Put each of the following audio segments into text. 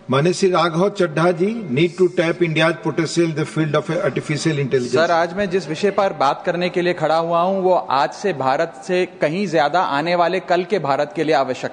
माननीय Shri Raghav Chadha ji, need to tap India potential in the field of artificial intelligence. Sir, आज मैं जिस विषय पर बात करने के लिए खड़ा हुआ हूं वो आज से भारत से कहीं ज्यादा आने वाले कल के भारत के लिए आवश्यक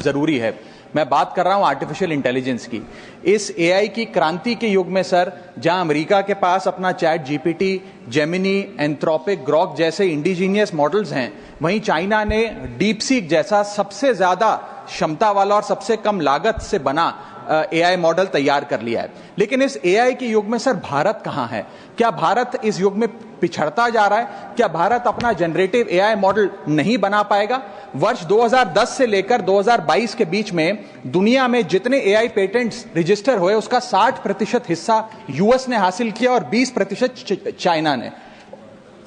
जरूरी है। मैं बात कर रहा हूं आर्टिफिशियल इंटेलिजेंस की। इस एआई की क्रांति के युग में सर, जहां अमेरिका के पास अपना chat GPT, Gemini, Anthropic, Grok जैसे इंडिजीनियस मॉडल्स हैं, वहीं चाइना ने डीपसीक जैसा सबसे ज्यादा क्षमता वाला और सबसे कम लागत से बना एआई मॉडल तैयार कर लिया है। लेकिन इस एआई के युग में सर भारत कहां है? क्या भारत इस युग में पिछड़ता जा रहा है? क्या भारत अपना जनरेटिव एआई मॉडल नहीं बना पाएगा? वर्ष 2010 से लेकर 2022 के बीच में दुनिया में जितने एआई पेटेंट्स रजिस्टर हुए उसका 60% हिस्सा यूएस ने हासिल किया और 20% चाइना ने।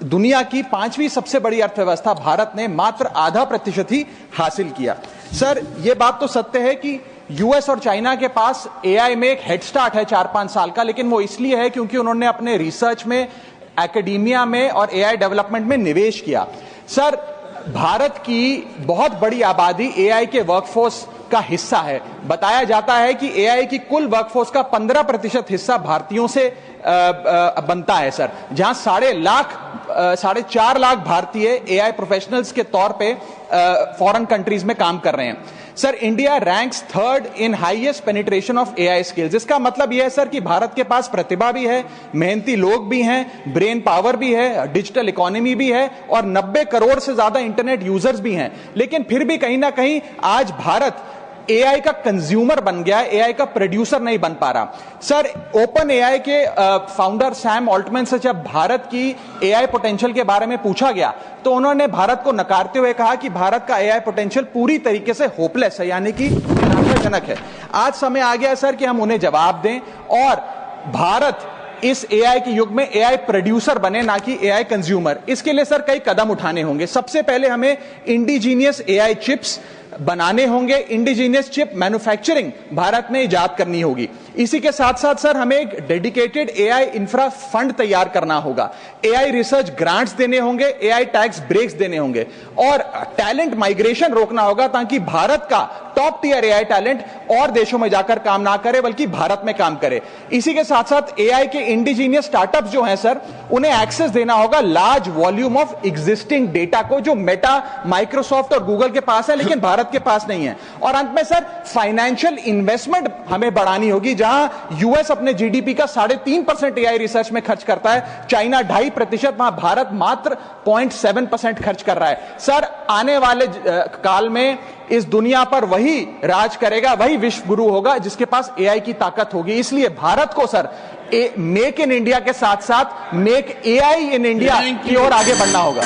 दुनिया की 5वीं सबसे बड़ी अर्थव्यवस्था भारत ने मात्र आधा प्रतिशत ही हासिल किया। सर, यह बात तो सत्य है कि यूएस और चाइना के पास एआई में एक हेड स्टार्ट है 4-5 साल का, लेकिन वो इसलिए है क्योंकि उन्होंने अपने रिसर्च में, एकेडमिया में और एआई डेवलपमेंट में निवेश किया। सर, भारत की बहुत बड़ी आबादी एआई के वर्कफोर्स का हिस्सा है। बताया जाता है कि एआई की कुल वर्कफोर्स का 15% हिस्सा भारतीयों से बनता है सर, जहां 4.5 लाख भारतीय एआई प्रोफेशनल्स के तौर पे फॉरेन कंट्रीज में काम कर रहे हैं। Sir, India ranks 3rd in highest penetration of AI skills. इसका मतलब यह है सर कि भारत के पास प्रतिभा भी है, मेहनती लोग भी हैं, ब्रेन पावर भी है, डिजिटल इकोनॉमी भी है और 90 करोड़ से ज्यादा इंटरनेट यूजर्स भी हैं। लेकिन फिर भी कहीं ना कहीं आज भारत एआई का कंज्यूमर बन गया है, एआई का प्रोड्यूसर नहीं बन पा रहा। सर, ओपन एआई के फाउंडर सैम ऑल्टमैन से जब भारत की एआई पोटेंशियल के बारे में पूछा गया तो उन्होंने भारत को नकारते हुए कहा कि भारत का एआई पोटेंशियल पूरी तरीके से होपलेस है, यानी कि निराशाजनक है। आज समय आ गया है सर कि हम उन्हें जवाब दें और भारत इस एआई के युग में एआई प्रोड्यूसर बने, ना कि एआई कंज्यूमर। इसके लिए सर कई कदम उठाने होंगे। सबसे पहले हमें इंडिजीनियस एआई चिप्स बनाने होंगे, इंडिजीनियस चिप मैन्युफैक्चरिंग भारत में इजाद करनी होगी। इसी के साथ साथ सर हमें एक डेडिकेटेड एआई इंफ्रा फंड तैयार करना होगा, एआई रिसर्च ग्रांट्स देने होंगे, एआई टैक्स ब्रेक्स देने होंगे और टैलेंट माइग्रेशन रोकना होगा ताकि भारत का टॉप टियर एआई टैलेंट और देशों में जाकर काम ना करे बल्कि भारत में काम करे। इसी के साथ साथ एआई के इंडिजीनियस स्टार्टअप्स जो हैं सर, उन्हें एक्सेस देना होगा large volume of existing data को, जो मेटा, माइक्रोसॉफ्ट और गूगल के पास है लेकिन भारत के पास नहीं है। और अंत में सर फाइनेंशियल इन्वेस्टमेंट हमें बढ़ानी होगी, जहां यूएस अपने जीडीपी का 3.5% एआई रिसर्च में खर्च करता है, चाइना 2.5%, वहां भारत मात्र 0.7% खर्च कर रहा है। सर, आने वाले काल में इस दुनिया पर वही राज करेगा, वही विश्व गुरु होगा जिसके पास एआई की ताकत होगी। इसलिए भारत को सर मेक इन इंडिया के साथ साथ मेक एआई इन इंडिया की ओर आगे बढ़ना होगा।